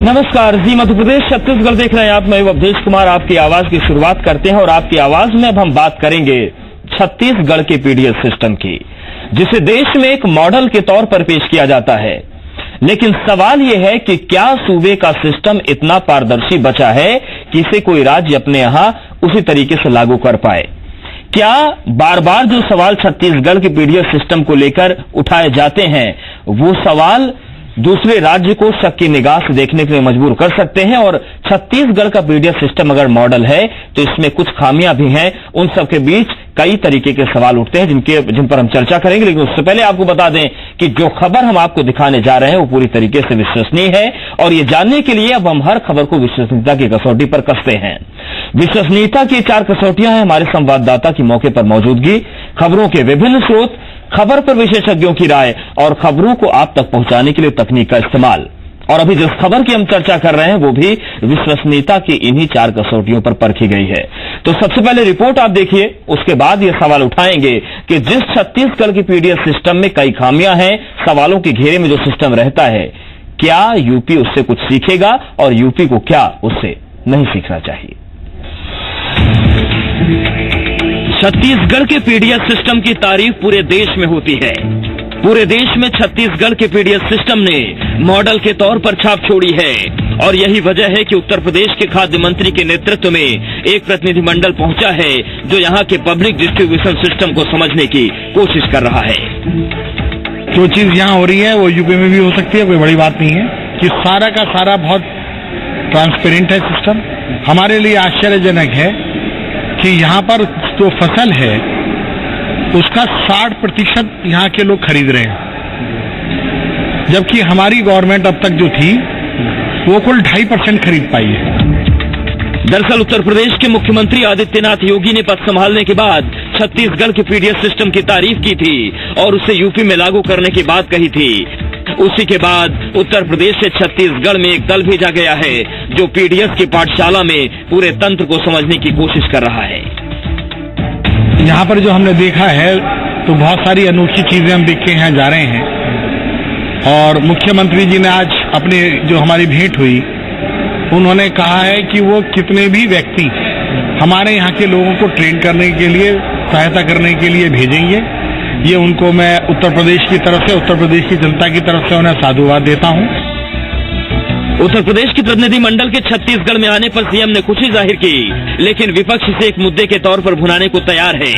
नमस्कार जी, मध्य प्रदेश छत्तीसगढ़ देख रहे हैं आप। मैं अवधेश कुमार आपकी आवाज की शुरुआत करते हैं और आपकी आवाज में अब हम बात करेंगे छत्तीसगढ़ के पीडीएस सिस्टम की, जिसे देश में एक मॉडल के तौर पर पेश किया जाता है। लेकिन सवाल यह है कि क्या सूबे का सिस्टम इतना पारदर्शी बचा है कि इसे कोई राज्य अपने यहां उसी तरीके से लागू कर पाए? क्या बार बार जो सवाल छत्तीसगढ़ के पीडीएस सिस्टम को लेकर उठाए जाते हैं वो सवाल दूसरे राज्य को शक की निगाह से देखने के लिए मजबूर कर सकते हैं? और छत्तीसगढ़ का पीडीएस सिस्टम अगर मॉडल है तो इसमें कुछ खामियां भी हैं। उन सब के बीच कई तरीके के सवाल उठते हैं जिन पर हम चर्चा करेंगे। लेकिन उससे पहले आपको बता दें कि जो खबर हम आपको दिखाने जा रहे हैं वो पूरी तरीके से विश्वसनीय है, और ये जानने के लिए अब हम हर खबर को विश्वसनीयता की कसौटी पर कसते हैं। विश्वसनीयता की 4 कसौटियां हैं: हमारे संवाददाता की मौके पर मौजूदगी, खबरों के विभिन्न स्रोत, खबर पर विशेषज्ञों की राय और खबरों को आप तक पहुंचाने के लिए तकनीक का इस्तेमाल। और अभी जिस खबर की हम चर्चा कर रहे हैं वो भी विश्वसनीयता की इन्हीं 4 कसौटियों पर परखी गई है। तो सबसे पहले रिपोर्ट आप देखिए, उसके बाद ये सवाल उठाएंगे कि जिस छत्तीसगढ़ की पीडीएस सिस्टम में कई खामियां हैं, सवालों के घेरे में जो सिस्टम रहता है, क्या यूपी उससे कुछ सीखेगा और यूपी को क्या उससे नहीं सीखना चाहिए? छत्तीसगढ़ के पीडीएस सिस्टम की तारीफ पूरे देश में होती है। पूरे देश में छत्तीसगढ़ के पीडीएस सिस्टम ने मॉडल के तौर पर छाप छोड़ी है, और यही वजह है कि उत्तर प्रदेश के खाद्य मंत्री के नेतृत्व में एक प्रतिनिधिमंडल पहुंचा है जो यहां के पब्लिक डिस्ट्रीब्यूशन सिस्टम को समझने की कोशिश कर रहा है। जो चीज यहाँ हो रही है वो यूपी में भी हो सकती है, कोई बड़ी बात नहीं है। कि सारा का सारा बहुत ट्रांसपेरेंट है सिस्टम। हमारे लिए आश्चर्यजनक है कि यहाँ पर जो फसल है उसका 60% यहाँ के लोग खरीद रहे हैं, जबकि हमारी गवर्नमेंट अब तक जो थी वो कुल 2.5% खरीद पाई है। दरअसल उत्तर प्रदेश के मुख्यमंत्री आदित्यनाथ योगी ने पद संभालने के बाद छत्तीसगढ़ के पीडीएस सिस्टम की तारीफ की थी और उसे यूपी में लागू करने की बात कही थी। उसी के बाद उत्तर प्रदेश से छत्तीसगढ़ में एक दल भेजा गया है जो पीडीएस की पाठशाला में पूरे तंत्र को समझने की कोशिश कर रहा है। यहाँ पर जो हमने देखा है तो बहुत सारी अनोखी चीजें हम देख के यहाँ जा रहे हैं, और मुख्यमंत्री जी ने आज अपने जो हमारी भेंट हुई उन्होंने कहा है कि वो कितने भी व्यक्ति हमारे यहाँ के लोगों को ट्रेन करने के लिए, सहायता करने के लिए भेजेंगे। ये उनको मैं उत्तर प्रदेश की तरफ से, उत्तर प्रदेश की जनता की तरफ से उन्हें साधुवाद देता हूँ। उत्तर प्रदेश की प्रतिनिधिमंडल के छत्तीसगढ़ में आने पर सीएम ने खुशी जाहिर की, लेकिन विपक्ष इसे एक मुद्दे के तौर पर भुनाने को तैयार है।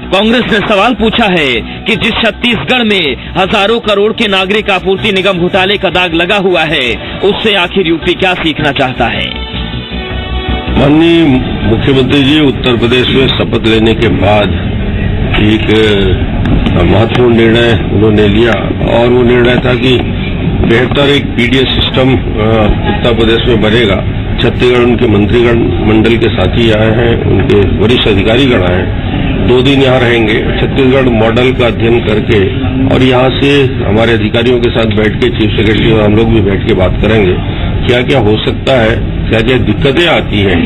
कांग्रेस ने सवाल पूछा है कि जिस छत्तीसगढ़ में हजारों करोड़ के नागरिक आपूर्ति निगम घोटाले का दाग लगा हुआ है, उससे आखिर यूपी क्या सीखना चाहता है? माननीय मुख्यमंत्री जी उत्तर प्रदेश में शपथ लेने के बाद एक महत्वपूर्ण निर्णय उन्होंने लिया, और वो निर्णय था कि बेहतर एक पीडीएस सिस्टम उत्तर प्रदेश में बनेगा। छत्तीसगढ़ उनके मंत्रिगण मंडल के साथी आए हैं, उनके वरिष्ठ अधिकारीगण आए हैं, 2 दिन यहाँ रहेंगे। छत्तीसगढ़ मॉडल का अध्ययन करके और यहाँ से हमारे अधिकारियों के साथ बैठ के, चीफ सेक्रेटरी और हम लोग भी बैठ के बात करेंगे क्या क्या हो सकता है, क्या क्या दिक्कतें आती हैं,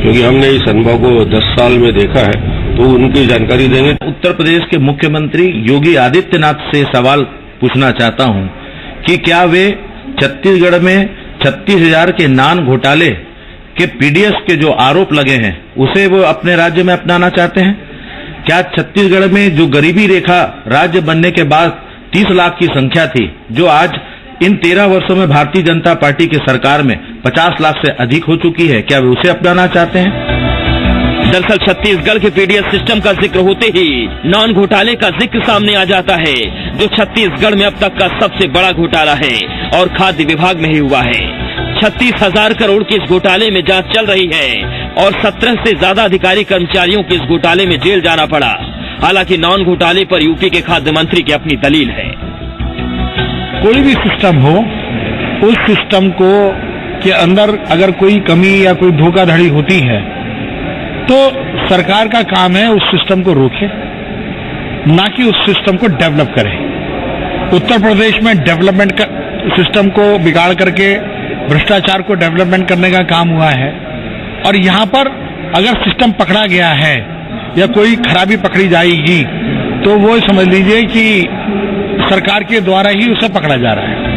क्योंकि हमने इस अनुभव को 10 साल में देखा है, तो उनकी जानकारी देंगे। उत्तर प्रदेश के मुख्यमंत्री योगी आदित्यनाथ से सवाल पूछना चाहता हूं कि क्या वे छत्तीसगढ़ में 36,000 के नान घोटाले के पीडीएस के जो आरोप लगे हैं उसे वो अपने राज्य में अपनाना चाहते हैं? क्या छत्तीसगढ़ में जो गरीबी रेखा राज्य बनने के बाद 30 लाख की संख्या थी, जो आज इन 13 वर्षों में भारतीय जनता पार्टी की सरकार में 50 लाख से अधिक हो चुकी है, क्या वे उसे अपनाना चाहते हैं? दरअसल छत्तीसगढ़ के पीडीएस सिस्टम का जिक्र होते ही नॉन घोटाले का जिक्र सामने आ जाता है, जो छत्तीसगढ़ में अब तक का सबसे बड़ा घोटाला है और खाद्य विभाग में ही हुआ है। 36,000 करोड़ के इस घोटाले में जांच चल रही है और 17 से ज्यादा अधिकारी कर्मचारियों को इस घोटाले में जेल जाना पड़ा। हालांकि नॉन घोटाले पर यूपी के खाद्य मंत्री की अपनी दलील है। कोई भी सिस्टम हो, उस सिस्टम को के अंदर अगर कोई कमी या कोई धोखाधड़ी होती है तो सरकार का काम है उस सिस्टम को रोके, ना कि उस सिस्टम को डेवलप करे। उत्तर प्रदेश में डेवलपमेंट का सिस्टम को बिगाड़ करके भ्रष्टाचार को डेवलपमेंट करने का काम हुआ है, और यहाँ पर अगर सिस्टम पकड़ा गया है या कोई खराबी पकड़ी जाएगी तो वो समझ लीजिए कि सरकार के द्वारा ही उसे पकड़ा जा रहा है।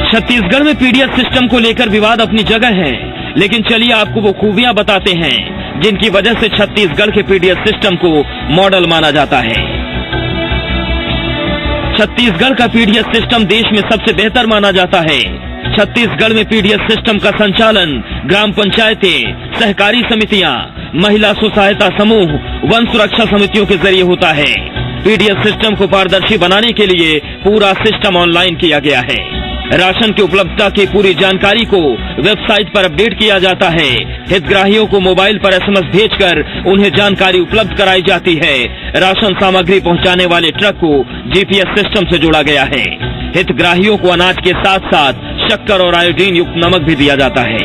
छत्तीसगढ़ में पीडीएस सिस्टम को लेकर विवाद अपनी जगह है, लेकिन चलिए आपको वो खूबियां बताते हैं जिनकी वजह से छत्तीसगढ़ के पीडीएस सिस्टम को मॉडल माना जाता है। छत्तीसगढ़ का पीडीएस सिस्टम देश में सबसे बेहतर माना जाता है। छत्तीसगढ़ में पीडीएस सिस्टम का संचालन ग्राम पंचायतें, सहकारी समितियां, महिला स्व सहायता समूह, वन सुरक्षा समितियों के जरिए होता है। पीडीएस सिस्टम को पारदर्शी बनाने के लिए पूरा सिस्टम ऑनलाइन किया गया है। राशन की उपलब्धता की पूरी जानकारी को वेबसाइट पर अपडेट किया जाता है। हितग्राहियों को मोबाइल पर एसएमएस भेजकर उन्हें जानकारी उपलब्ध कराई जाती है। राशन सामग्री पहुंचाने वाले ट्रक को जीपीएस सिस्टम से जोड़ा गया है। हितग्राहियों को अनाज के साथ साथ शक्कर और आयोडीन युक्त नमक भी दिया जाता है।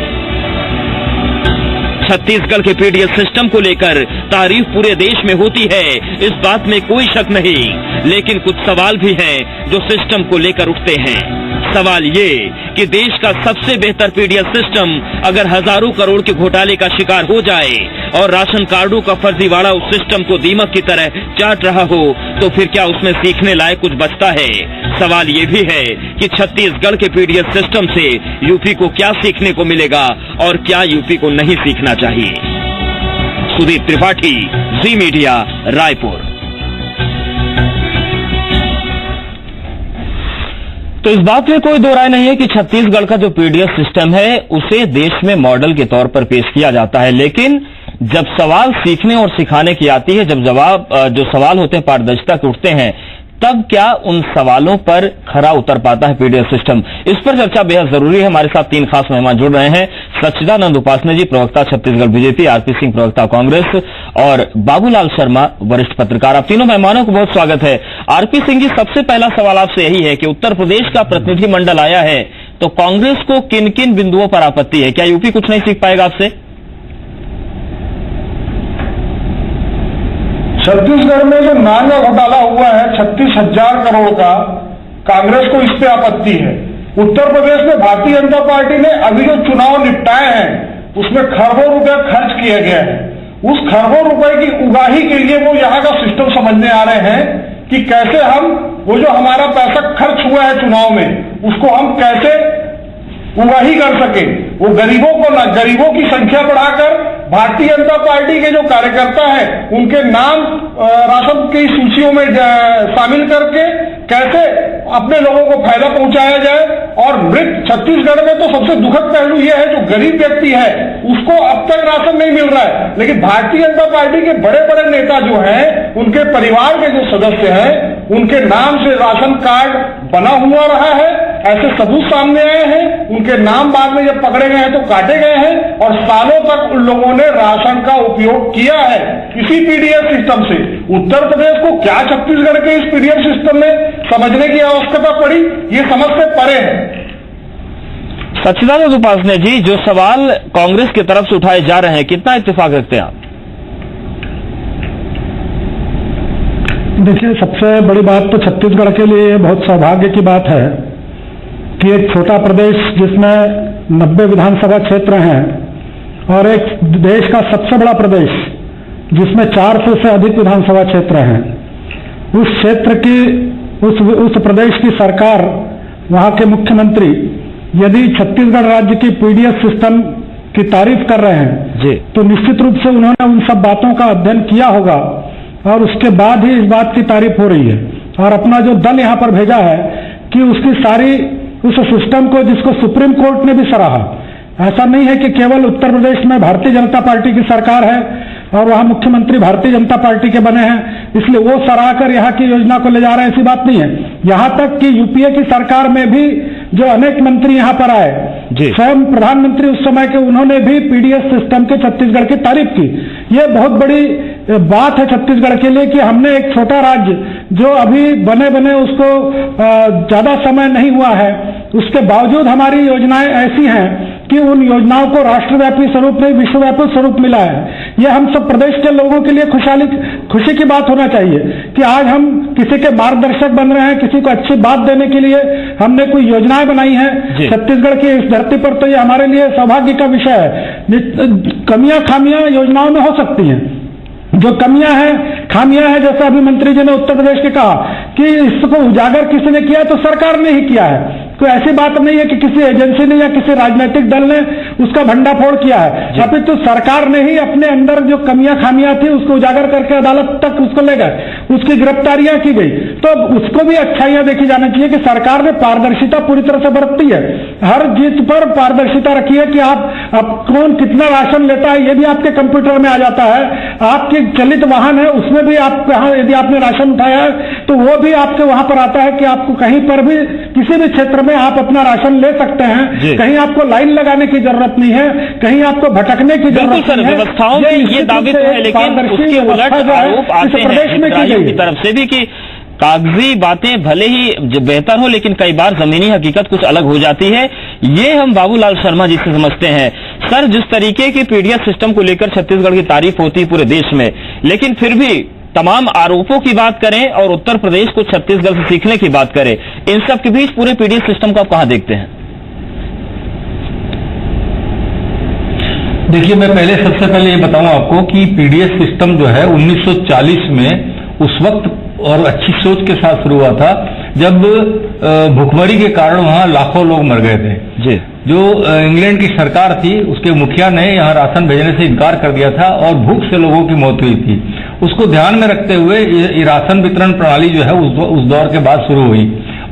छत्तीसगढ़ के पीडीएस सिस्टम को लेकर तारीफ पूरे देश में होती है, इस बात में कोई शक नहीं, लेकिन कुछ सवाल भी हैं जो सिस्टम को लेकर उठते हैं। सवाल ये कि देश का सबसे बेहतर पीडीएस सिस्टम अगर हजारों करोड़ के घोटाले का शिकार हो जाए और राशन कार्डों का फर्जीवाड़ा उस सिस्टम को दीमक की तरह चाट रहा हो, तो फिर क्या उसमें सीखने लायक कुछ बचता है? सवाल ये भी है कि छत्तीसगढ़ के पीडीएस सिस्टम से यूपी को क्या सीखने को मिलेगा और क्या यूपी को नहीं सीखना चाहिए। सुदीप त्रिपाठी, जी मीडिया, रायपुर। तो इस बात में कोई दो राय नहीं है कि छत्तीसगढ़ का जो पीडीएस सिस्टम है उसे देश में मॉडल के तौर पर पेश किया जाता है, लेकिन जब सवाल सीखने और सिखाने की आती है, जब जो सवाल होते हैं पारदर्शिता के उठते हैं, तब क्या उन सवालों पर खरा उतर पाता है पीडीएस सिस्टम? इस पर चर्चा बेहद जरूरी है। हमारे साथ 3 खास मेहमान जुड़ रहे हैं। सच्चिदानंद उपासने जी, प्रवक्ता छत्तीसगढ़ बीजेपी, आरपी सिंह, प्रवक्ता कांग्रेस, और बाबूलाल शर्मा, वरिष्ठ पत्रकार। आप तीनों मेहमानों को बहुत स्वागत है। आरपी सिंह जी, सबसे पहला सवाल आपसे यही है कि उत्तर प्रदेश का प्रतिनिधिमंडल आया है, तो कांग्रेस को किन किन बिंदुओं पर आपत्ति है? क्या यूपी कुछ नहीं सीख पाएगा आपसे? छत्तीसगढ़ में जो नाला घोटाला हुआ है 36,000 करोड़ का, कांग्रेस को इस पे आपत्ति है। उत्तर प्रदेश में भारतीय जनता पार्टी ने अभी जो चुनाव निपटाए हैं उसमें खरबों रुपए खर्च किए गए हैं। उस खरबों रुपए की उगाही के लिए वो यहाँ का सिस्टम समझने आ रहे हैं कि कैसे हम वो जो हमारा पैसा खर्च हुआ है चुनाव में उसको हम कैसे उगाही कर सके। वो गरीबों की संख्या बढ़ाकर भारतीय जनता पार्टी के जो कार्यकर्ता हैं उनके नाम राशन की सूचियों में शामिल करके कैसे अपने लोगों को फायदा पहुंचाया जाए। और छत्तीसगढ़ में तो सबसे दुखद पहलू यह है जो गरीब व्यक्ति है उसको अब तक राशन नहीं मिल रहा है, लेकिन भारतीय जनता पार्टी के बड़े बड़े नेता जो हैं उनके परिवार के जो सदस्य हैं उनके नाम से राशन कार्ड बना हुआ रहा है। ऐसे सबूत सामने आए हैं। उनके नाम बाद में जब पकड़े गए हैं तो काटे गए हैं और सालों तक उन लोगों ने राशन का उपयोग किया है इसी पीडीएस सिस्टम से। उत्तर प्रदेश को क्या छत्तीसगढ़ के इस पीडीएस सिस्टम में समझने की आवश्यकता पड़ी, ये समझ से परे है। सच्चिदानंद उपासने जी, जो सवाल कांग्रेस की तरफ से उठाए जा रहे हैं, कितना इत्तेफाक रखते हैं आप? देखिए, सबसे बड़ी बात तो छत्तीसगढ़ के लिए बहुत सौभाग्य की बात है कि एक छोटा प्रदेश जिसमें 90 विधानसभा क्षेत्र हैं और एक देश का सबसे बड़ा प्रदेश जिसमें 400 से अधिक विधानसभा क्षेत्र हैं, उस क्षेत्र की उस प्रदेश की सरकार, वहां के मुख्यमंत्री यदि छत्तीसगढ़ राज्य की पीडीएस सिस्टम की तारीफ कर रहे हैं जी, तो निश्चित रूप से उन्होंने उन सब बातों का अध्ययन किया होगा और उसके बाद ही इस बात की तारीफ हो रही है। और अपना जो दल यहाँ पर भेजा है कि उसकी सारी उस सिस्टम को, जिसको सुप्रीम कोर्ट ने भी सराहा, ऐसा नहीं है कि केवल उत्तर प्रदेश में भारतीय जनता पार्टी की सरकार है और वहां मुख्यमंत्री भारतीय जनता पार्टी के बने हैं इसलिए वो सराह कर यहाँ की योजना को ले जा रहे हैं, ऐसी बात नहीं है। यहाँ तक कि यूपीए की सरकार में भी जो अनेक मंत्री यहाँ पर आए, स्वयं प्रधानमंत्री उस समय के, उन्होंने भी पीडीएस सिस्टम के छत्तीसगढ़ की तारीफ की। ये बहुत बड़ी बात है छत्तीसगढ़ के लिए कि हमने एक छोटा राज्य जो अभी बने उसको ज्यादा समय नहीं हुआ है, उसके बावजूद हमारी योजनाएं ऐसी हैं कि उन योजनाओं को राष्ट्रव्यापी स्वरूप नहीं विश्वव्यापी स्वरूप मिला है। ये हम सब प्रदेश के लोगों के लिए खुशी की बात होना चाहिए कि आज हम किसी के मार्गदर्शक बन रहे हैं, किसी को अच्छी बात देने के लिए हमने कोई योजनाएं बनाई हैं छत्तीसगढ़ की इस धरती पर। तो ये हमारे लिए सौभाग्य का विषय है। कमियां खामियां योजनाओं में हो सकती हैं, जो कमियां हैं खामियां हैं, जैसे अभी मंत्री जी ने उत्तर प्रदेश के कहा कि इसको उजागर किसने किया, तो सरकार ने ही किया है। तो ऐसी बात नहीं है कि किसी एजेंसी ने या किसी राजनीतिक दल ने उसका भंडाफोड़ किया है। अभी तो सरकार ने ही अपने अंदर जो कमियां खामियां थी उसको उजागर करके अदालत तक उसको ले गए, उसकी गिरफ्तारियां की गई। तो उसको भी अच्छाइयां देखी जानी चाहिए कि सरकार ने पारदर्शिता पूरी तरह से बरती है, हर चीज पर पारदर्शिता रखी है कि आप कौन कितना राशन लेता है ये भी आपके कंप्यूटर में आ जाता है, आपके चलित वाहन है उसमें भी आप यदि आपने राशन उठाया है तो वो भी आपके वहां पर आता है कि आपको कहीं पर भी किसी भी क्षेत्र में आप अपना राशन ले सकते हैं, कहीं आपको लाइन लगाने की जरूरत नहीं है, कहीं आपको भटकने की जरूरत नहीं है। व्यवस्थाओं में ये दावे तो है, लेकिन उसके उलट आरोप आते हैं हितग्राहियों की तरफ से भी कि कागजी बातें भले ही बेहतर हो लेकिन कई बार जमीनी हकीकत कुछ अलग हो जाती है। ये हम बाबूलाल शर्मा जी से समझते हैं। सर, जिस तरीके के पीडीएस सिस्टम को लेकर छत्तीसगढ़ की तारीफ होती है पूरे देश में, लेकिन फिर भी तमाम आरोपों की बात करें और उत्तर प्रदेश को छत्तीसगढ़ से सीखने की बात करें, इन सब के बीच पूरे पीडीएस सिस्टम को आप कहां देखते हैं? देखिए, मैं सबसे पहले ये बताऊं आपको कि पीडीएस सिस्टम जो है 1940 में उस वक्त और अच्छी सोच के साथ शुरू हुआ था जब भुखमरी के कारण वहां लाखों लोग मर गए थे जी। जो इंग्लैंड की सरकार थी उसके मुखिया ने यहां राशन भेजने से इनकार कर दिया था और भूख से लोगों की मौत हुई थी। उसको ध्यान में रखते हुए ये राशन वितरण प्रणाली जो है उस दौर के बाद शुरू हुई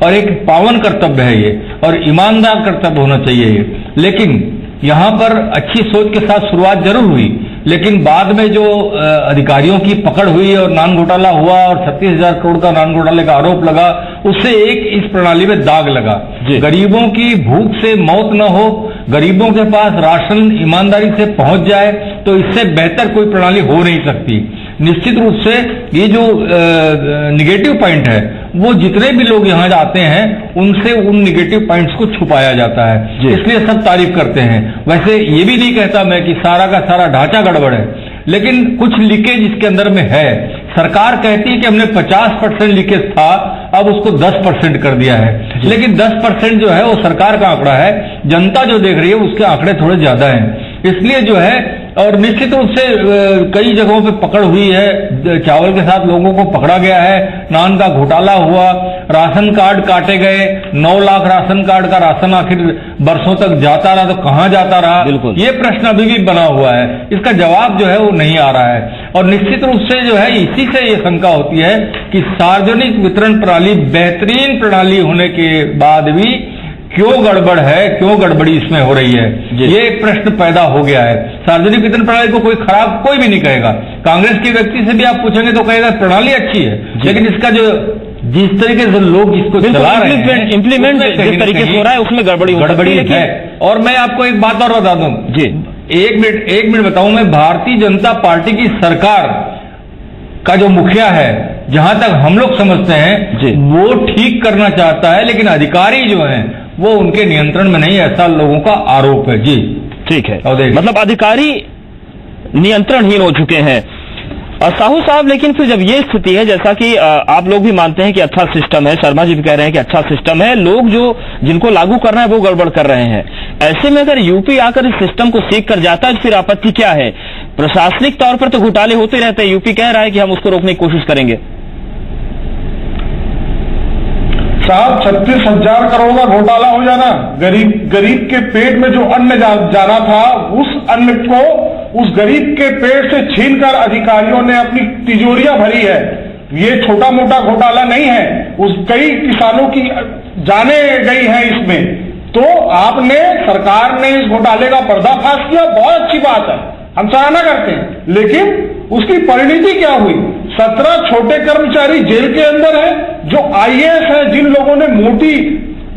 और एक पावन कर्तव्य है ये और ईमानदार कर्तव्य होना चाहिए ये। लेकिन यहाँ पर अच्छी सोच के साथ शुरुआत जरूर हुई, लेकिन बाद में जो अधिकारियों की पकड़ हुई और नान घोटाला हुआ और 36,000 करोड़ का नान घोटाले का आरोप लगा, उससे एक इस प्रणाली में दाग लगा। गरीबों की भूख से मौत न हो, गरीबों के पास राशन ईमानदारी से पहुंच जाए, तो इससे बेहतर कोई प्रणाली हो नहीं सकती। निश्चित रूप से ये जो निगेटिव पॉइंट है वो जितने भी लोग यहाँ जाते हैं उनसे उन निगेटिव पॉइंट्स को छुपाया जाता है, इसलिए सब तारीफ करते हैं। वैसे ये भी नहीं कहता मैं कि सारा का सारा ढांचा गड़बड़ है, लेकिन कुछ लीकेज इसके अंदर में है। सरकार कहती है कि हमने 50% लीकेज था, अब उसको 10% कर दिया है, लेकिन 10% जो है वो सरकार का आंकड़ा है, जनता जो देख रही है उसके आंकड़े थोड़े ज्यादा हैं। इसलिए जो है, और निश्चित रूप से कई जगहों पे पकड़ हुई है, चावल के साथ लोगों को पकड़ा गया है, नान का घोटाला हुआ, राशन कार्ड काटे गए, 9 लाख राशन कार्ड का राशन आखिर बरसों तक जाता रहा तो कहां जाता रहा, ये प्रश्न अभी भी बना हुआ है। इसका जवाब जो है वो नहीं आ रहा है। और निश्चित रूप से जो है इसी से ये शंका होती है कि सार्वजनिक वितरण प्रणाली बेहतरीन प्रणाली होने के बाद भी क्यों गड़बड़ है, क्यों गड़बड़ी इसमें हो रही है, ये एक प्रश्न पैदा हो गया है। सार्वजनिक वितरण प्रणाली को कोई खराब कोई भी नहीं कहेगा, कांग्रेस के व्यक्ति से भी आप पूछेंगे तो कहेगा प्रणाली अच्छी है, लेकिन इसका जो जिस तरीके से लोग इसको चला रहे हैं, इम्प्लीमेंट जिस तरीके से हो रहा है उसमें गड़बड़ी है। और मैं आपको एक बात और बता दूं जी, एक मिनट बताऊं, मैं भारतीय जनता पार्टी की सरकार का जो मुखिया है, जहां तक हम लोग समझते हैं वो ठीक करना चाहता है, लेकिन अधिकारी जो हैं वो उनके नियंत्रण में नहीं, ऐसा लोगों का आरोप है जी। ठीक है, मतलब अधिकारी नियंत्रणहीन हो चुके हैं। साहू साहब, लेकिन फिर जब ये स्थिति है, जैसा कि आप लोग भी मानते हैं कि अच्छा सिस्टम है, शर्मा जी भी कह रहे हैं कि अच्छा सिस्टम है, लोग जो जिनको लागू करना है वो गड़बड़ कर रहे हैं, ऐसे में अगर यूपी आकर इस सिस्टम को सीख कर जाता है फिर आपत्ति क्या है? प्रशासनिक तौर पर तो घोटाले होते रहते हैं, यूपी कह रहा है कि हम उसको रोकने की कोशिश करेंगे। साहब, 36,000 करोड़ का घोटाला हो जाना, गरीब के पेट में जो अन्न जाना था, उस अन्न को उस गरीब के पेट से छीनकर अधिकारियों ने अपनी तिजोरियां भरी है। ये छोटा मोटा घोटाला नहीं है, उस कई किसानों की जाने गई है इसमें। तो आपने, सरकार ने इस घोटाले का पर्दाफाश किया, बहुत अच्छी बात है, हम सराहना करते हैं, लेकिन उसकी परिणति क्या हुई? 17 छोटे कर्मचारी जेल के अंदर है, जो आईएएस है, जिन लोगों ने मोटी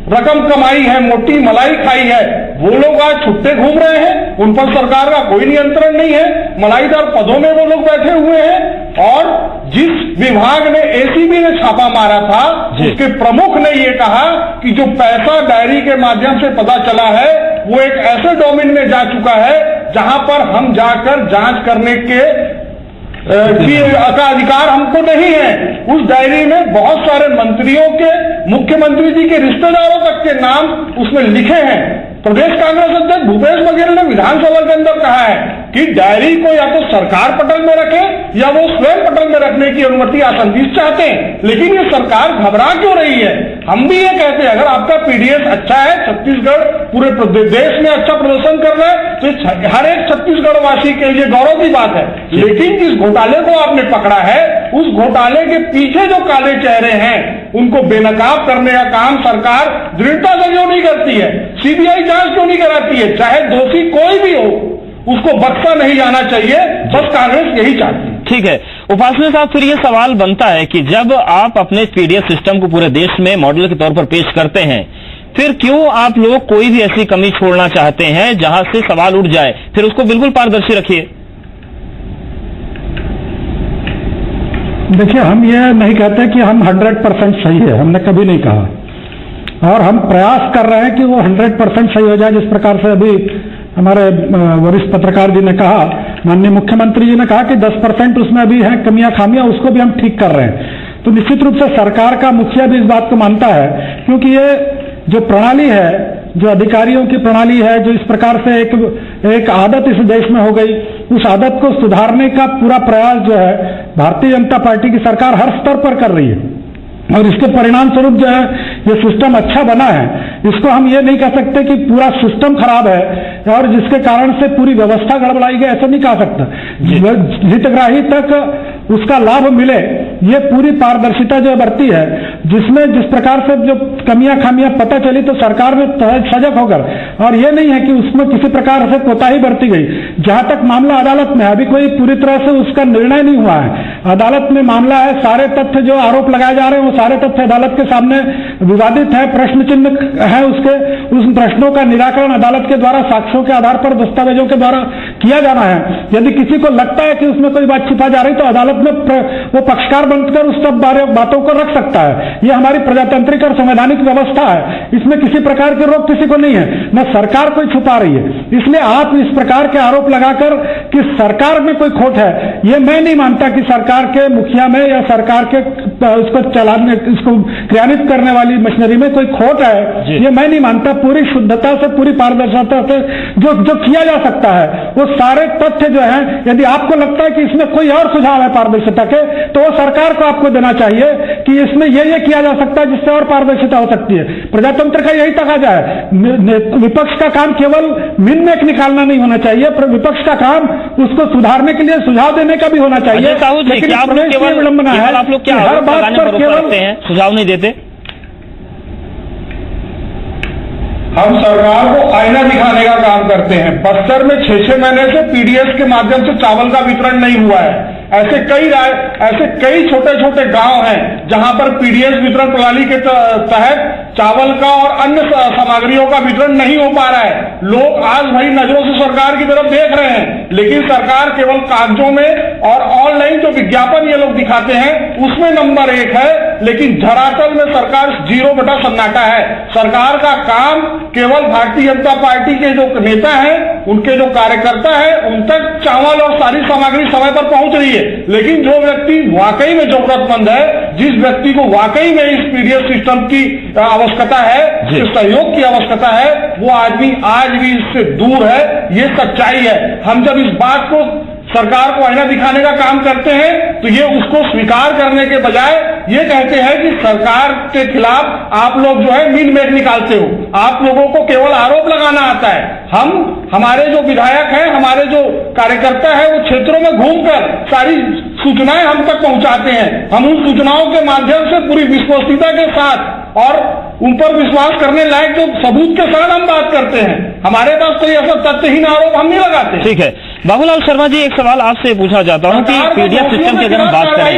रकम कमाई है, मोटी मलाई खाई है, वो लोग आज छुट्टे घूम रहे हैं, उन पर सरकार का कोई नियंत्रण नहीं है, मलाईदार पदों में वो लोग बैठे हुए हैं। और जिस विभाग ने, एसीबी ने छापा मारा था, उसके प्रमुख ने ये कहा कि जो पैसा डायरी के माध्यम से पता चला है वो एक ऐसे डोमेन में जा चुका है जहां पर हम जाकर जांच करने के का अधिकार हमको नहीं है। उस डायरी में बहुत सारे मंत्रियों के, मुख्यमंत्री जी के रिश्तेदारों तक के नाम उसमें लिखे हैं। प्रदेश कांग्रेस अध्यक्ष भूपेश बघेल ने विधानसभा के अंदर कहा है कि डायरी को या तो सरकार पटल में रखे या वो स्वयं पटल में रखने की अनुमति आसंदी चाहते हैं, लेकिन ये सरकार घबरा क्यों रही है? हम भी ये कहते हैं, अगर आपका पीडीएस अच्छा है, छत्तीसगढ़ पूरे देश में अच्छा प्रदर्शन कर रहा है, तो हर एक छत्तीसगढ़ वासी के लिए गौरव की बात है। लेकिन जिस घोटाले को आपने पकड़ा है, उस घोटाले के पीछे जो काले चेहरे हैं उनको बेनकाब करने का काम सरकार दृढ़ता से क्यों नहीं करती है? सीबीआई जांच क्यों नहीं कराती है? चाहे दोषी कोई भी हो, उसको बख्शा नहीं जाना चाहिए, बस कांग्रेस यही चाहती है। ठीक है उपासना साहब, फिर ये सवाल बनता है कि जब आप अपने पीडीएस सिस्टम को पूरे देश में मॉडल के तौर पर पेश करते हैं, फिर क्यों आप लोग कोई भी ऐसी कमी छोड़ना चाहते हैं जहां से सवाल उठ जाए? फिर उसको बिल्कुल पारदर्शी रखिए। देखिए, हम ये नहीं कहते कि हम 100% सही है, हमने कभी नहीं कहा, और हम प्रयास कर रहे हैं कि वो 100% सही हो जाए। जिस प्रकार से अभी हमारे वरिष्ठ पत्रकार जी ने कहा, माननीय मुख्यमंत्री जी ने कहा कि 10% उसमें अभी है कमियां खामियां, उसको भी हम ठीक कर रहे हैं। तो निश्चित रूप से सरकार का मुखिया भी इस बात को मानता है, क्योंकि ये जो प्रणाली है, जो अधिकारियों की प्रणाली है, जो इस प्रकार से एक आदत इस देश में हो गई, उस आदत को सुधारने का पूरा प्रयास जो है भारतीय जनता पार्टी की सरकार हर स्तर पर कर रही है, और इसके परिणाम स्वरूप जो है ये सिस्टम अच्छा बना है। इसको हम ये नहीं कह सकते कि पूरा सिस्टम खराब है और जिसके कारण से पूरी व्यवस्था गड़बड़ाई गई, ऐसा नहीं कह सकता। हितग्राही तक उसका लाभ मिले, ये पूरी पारदर्शिता जो बरती है, जिसमें जिस प्रकार से जो कमियां खामियां पता चली तो सरकार ने सजग होकर, और ये नहीं है कि उसमें किसी प्रकार से कोताही बरती गई। जहां तक मामला अदालत में, अभी कोई पूरी तरह से उसका निर्णय नहीं हुआ है, अदालत में मामला है, सारे तथ्य जो आरोप लगाए जा रहे हैं वो सारे तथ्य अदालत के सामने विवादित है, प्रश्न चिन्ह है उसके, उस प्रश्नों का निराकरण अदालत के द्वारा साक्ष्यों के आधार पर, दस्तावेजों के द्वारा किया जाना है। यदि किसी को लगता है कि उसमें कोई बात छिपा जा रही तो अदालत में वो पक्षकार बनकर उस सब बातों को रख सकता है। ये हमारी प्रजातांत्रिक और संवैधानिक व्यवस्था है, इसमें किसी प्रकार की रोक किसी को नहीं है, न सरकार कोई छुपा रही है। इसलिए आप इस प्रकार के आरोप लगाकर कि सरकार में कोई खोट है, ये मैं नहीं मानता कि सरकार के मुखिया में या सरकार के उसको चलाने, इसको क्रियान्वित करने वाली मशीनरी में कोई खोट है, ये मैं नहीं मानता। पूरी शुद्धता से, पूरी पारदर्शिता से जो किया जा सकता है, वो सारे तथ्य जो है, यदि आपको लगता है कि इसमें कोई और सुझाव है पारदर्शिता के, तो वो सरकार को आपको देना चाहिए कि इसमें ये किया जा सकता है जिससे और पारदर्शिता हो सकती है। प्रजातंत्र का यही तकाजा है। विपक्ष का काम केवल मिनमेक निकालना नहीं होना चाहिए, विपक्ष का काम उसको सुधारने के लिए सुझाव देने का भी होना चाहिए। लेकिन आप लोग केवल विलंबना है, आप लोग क्या हर बात पर केवल सुझाव नहीं देते? हम सरकार को आईना दिखाने का काम करते हैं। बस्तर में 6-6 महीने से पीडीएस के माध्यम से चावल का वितरण नहीं हुआ है। ऐसे कई छोटे छोटे गांव हैं जहां पर पीडीएस वितरण प्रणाली के तहत चावल का और अन्य सामग्रियों का वितरण नहीं हो पा रहा है। लोग आज भरी नजरों से सरकार की तरफ देख रहे हैं, लेकिन सरकार केवल कागजों में और ऑनलाइन जो विज्ञापन ये लोग दिखाते हैं उसमें नंबर 1 है, लेकिन धरातल में सरकार 0 बटा सन्नाटा है। सरकार का काम केवल भारतीय जनता पार्टी के जो नेता हैं, उनके जो कार्यकर्ता हैं, उन तक चावल और सारी सामग्री समय पर पहुंच रही है, लेकिन जो व्यक्ति वाकई में जरूरतमंद है, जिस व्यक्ति को वाकई में इस पीडीएस सिस्टम की आवश्यकता है, सहयोग की आवश्यकता है, वो आदमी आज भी इससे दूर है। ये सच्चाई है। हम जब इस बात को सरकार को आईना दिखाने का काम करते हैं तो ये उसको स्वीकार करने के बजाय ये कहते हैं कि सरकार के खिलाफ आप लोग जो है मीन मेट निकालते हो, आप लोगों को केवल आरोप लगाना आता है। हमारे जो विधायक हैं, हमारे जो कार्यकर्ता है, वो क्षेत्रों में घूमकर सारी सूचनाएं हम तक पहुंचाते हैं। हम उन सूचनाओं के माध्यम से पूरी विश्वसनीयता के साथ और उन पर विश्वास करने लायक जो सबूत के साथ हम बात करते हैं। हमारे पास कोई ऐसा तथ्यहीन आरोप हम नहीं लगाते। ठीक है बाबूलाल शर्मा जी, एक सवाल आपसे पूछना चाहता हूं कि पीडीएस सिस्टम की अगर हम बात करें,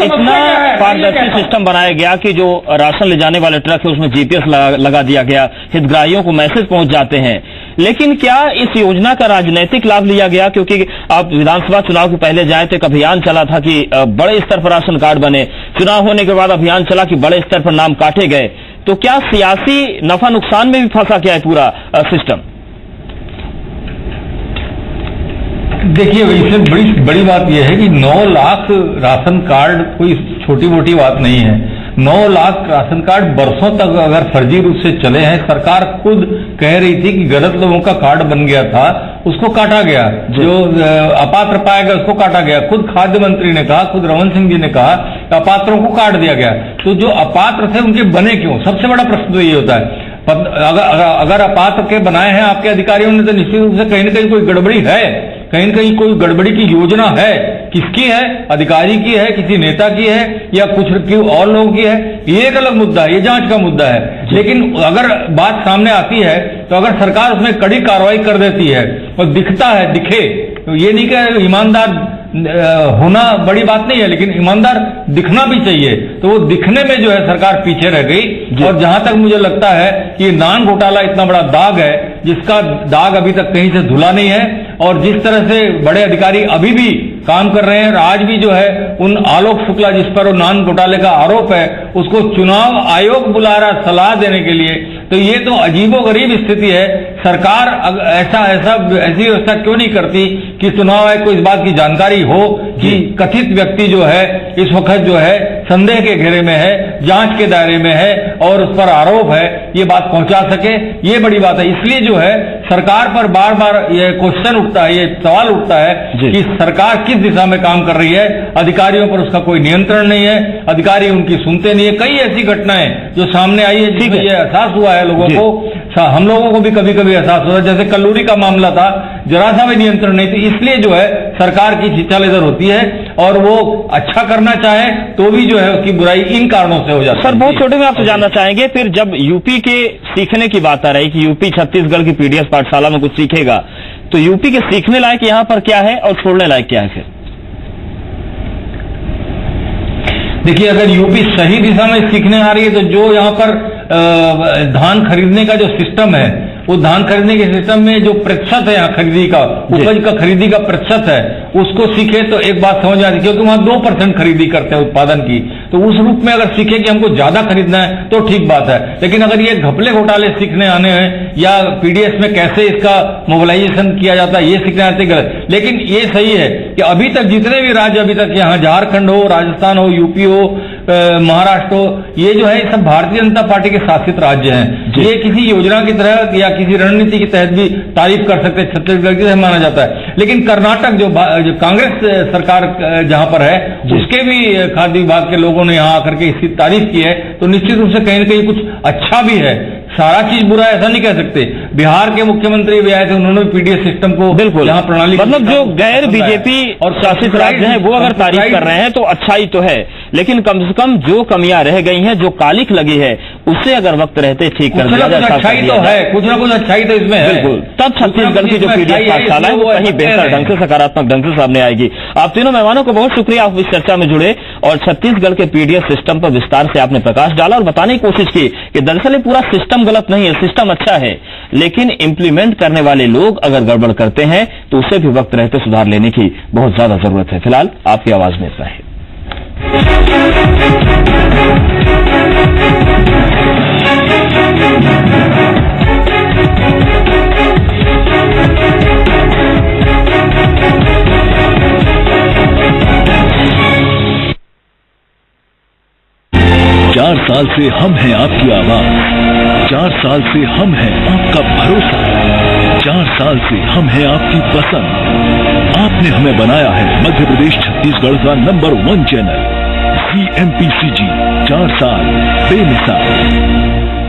इतना पारदर्शी सिस्टम बनाया गया कि जो राशन ले जाने वाले ट्रक है उसमें जीपीएस लगा दिया गया, हितग्राहियों को मैसेज पहुंच जाते हैं, लेकिन क्या इस योजना का राजनीतिक लाभ लिया गया? क्योंकि आप विधानसभा चुनाव के पहले जाए तो एक अभियान चला था कि बड़े स्तर पर राशन कार्ड बने, चुनाव होने के बाद अभियान चला कि बड़े स्तर पर नाम काटे गए, तो क्या सियासी नफा नुकसान में भी फंसा क्या है पूरा सिस्टम? देखिए, इसमें बड़ी बात यह है कि 9 लाख राशन कार्ड कोई छोटी मोटी बात नहीं है। 9 लाख राशन कार्ड बरसों तक अगर फर्जी रूप से चले हैं, सरकार खुद कह रही थी कि गलत लोगों का कार्ड बन गया था, उसको काटा गया, जो अपात्र पाया गया उसको काटा गया। खुद खाद्य मंत्री ने कहा, खुद रमन सिंह जी ने कहा अपात्रों को काट दिया गया। तो जो अपात्र थे उनके बने क्यों? सबसे बड़ा प्रश्न तो ये होता है। अगर अपात्र के बनाए हैं आपके अधिकारियों ने, तो निश्चित रूप से कहीं न कहीं कोई गड़बड़ी है, कहीं न कहीं कोई गड़बड़ी की योजना है। किसकी है? अधिकारी की है, किसी नेता की है, या कुछ और लोगों की है? ये एक अलग मुद्दा है, ये जांच का मुद्दा है। लेकिन अगर बात सामने आती है तो अगर सरकार उसमें कड़ी कार्रवाई कर देती है और दिखता है, दिखे, तो ये नहीं कि ईमानदार होना बड़ी बात नहीं है, लेकिन ईमानदार दिखना भी चाहिए। तो वो दिखने में जो है सरकार पीछे रह गई। और जहां तक मुझे लगता है कि नान घोटाला इतना बड़ा दाग है, जिसका दाग अभी तक कहीं से धुला नहीं है, और जिस तरह से बड़े अधिकारी अभी भी काम कर रहे हैं, आज भी जो है उन आलोक शुक्ला जिस पर वो नान घोटाले का आरोप है, उसको चुनाव आयोग बुला रहा सलाह देने के लिए। तो ये तो अजीबोगरीब स्थिति है। सरकार ऐसी व्यवस्था क्यों नहीं करती कि चुनाव आयोग को इस बात की जानकारी हो कि कथित व्यक्ति जो है इस वक्त जो है संदेह के घेरे में है, जांच के दायरे में है और उस पर आरोप है, ये बात पहुंचा सके, ये बड़ी बात है। इसलिए जो है सरकार पर बार बार ये क्वेश्चन उठता है, ये सवाल उठता है कि सरकार किस दिशा में काम कर रही है। अधिकारियों पर उसका कोई नियंत्रण नहीं है, अधिकारी उनकी सुनते नहीं है। कई ऐसी घटनाएं जो सामने आई है जिसमें ये एहसास हुआ है लोगों को, हम लोगों को भी कभी कभी एहसास हुआ, जैसे कल्लूरी का मामला था, जरा सा भी नियंत्रण नहीं थी। इसलिए जो है सरकार की खिंचाल इधर होती है, और वो अच्छा करना चाहे तो भी जो है उसकी बुराई इन कारणों से हो जाती है। सर, बहुत छोटे में आपसे जानना चाहेंगे, फिर जब यूपी के सीखने की बात आ रही कि यूपी छत्तीसगढ़ की पीडीएस पाठशाला में कुछ सीखेगा, तो यूपी के सीखने लायक यहाँ पर क्या है और छोड़ने लायक क्या है? फिर देखिए, अगर यूपी सही दिशा में सीखने आ रही है, तो जो यहाँ पर धान खरीदने का जो सिस्टम है, वो धान खरीदने के सिस्टम में जो प्रतिशत है यहाँ खरीदी का, उपज का खरीदी का प्रतिशत है, उसको सीखे तो एक बात समझ आती है, क्योंकि वहां 2% खरीदी करते हैं उत्पादन की। तो उस रूप में अगर सीखे कि हमको ज्यादा खरीदना है तो ठीक बात है। लेकिन अगर ये घपले घोटाले सीखने आने हैं, या पीडीएस में कैसे इसका मोबिलाइजेशन किया जाता है, ये सीखने आते गलत। लेकिन ये सही है कि अभी तक जितने भी राज्य अभी तक यहाँ, झारखंड हो, राजस्थान हो, यूपी हो, महाराष्ट्र हो, ये जो है सब भारतीय जनता पार्टी के शासित राज्य हैं। ये किसी योजना की तरह या किसी रणनीति के तहत भी तारीफ कर सकते हैं, छत्तीसगढ़ की तरह माना जाता है। लेकिन कर्नाटक जो कांग्रेस सरकार जहां पर है, उसके भी खाद्य विभाग के लोगों ने यहां आकर के इसकी तारीफ की है। तो निश्चित रूप से कहीं न कहीं कुछ अच्छा भी है, सारा चीज बुरा ऐसा नहीं कह सकते। बिहार के मुख्यमंत्री भी आए थे, उन्होंने पीडीएस सिस्टम को बिल्कुल यहाँ प्रणाली, मतलब जो गैर बीजेपी और शासित राज्य हैं वो अगर तारीफ कर रहे हैं तो अच्छाई तो है, लेकिन कम से कम जो कमियां रह गई हैं, जो कालिख लगी है, उससे अगर वक्त रहते ठीक कर दिया जाए, अच्छाई तो है, कुछ ना कुछ अच्छाई तो इसमें है। बिल्कुल, तब छत्तीसगढ़ की जो पीडीएस पाठशाला है वो कहीं बेहतर ढंग से, सकारात्मक ढंग से सामने आएगी। आप तीनों मेहमानों को बहुत शुक्रिया, आप इस चर्चा में जुड़े और छत्तीसगढ़ के पीडीएस सिस्टम पर विस्तार से आपने प्रकाश डाला और बताने की कोशिश की कि दरअसल ये पूरा सिस्टम गलत नहीं है, सिस्टम अच्छा है, लेकिन इंप्लीमेंट करने वाले लोग अगर गड़बड़ करते हैं तो उसे भी वक्त रहते सुधार लेने की बहुत ज्यादा जरूरत है। फिलहाल आपकी आवाज में इतना है। 4 साल से हम हैं आपकी आवाज, 4 साल से हम हैं आपका भरोसा, 4 साल से हम हैं आपकी पसंद। आपने हमें बनाया है मध्य प्रदेश छत्तीसगढ़ का नंबर 1 चैनल CMPCG। 4 साल बेमिसाल।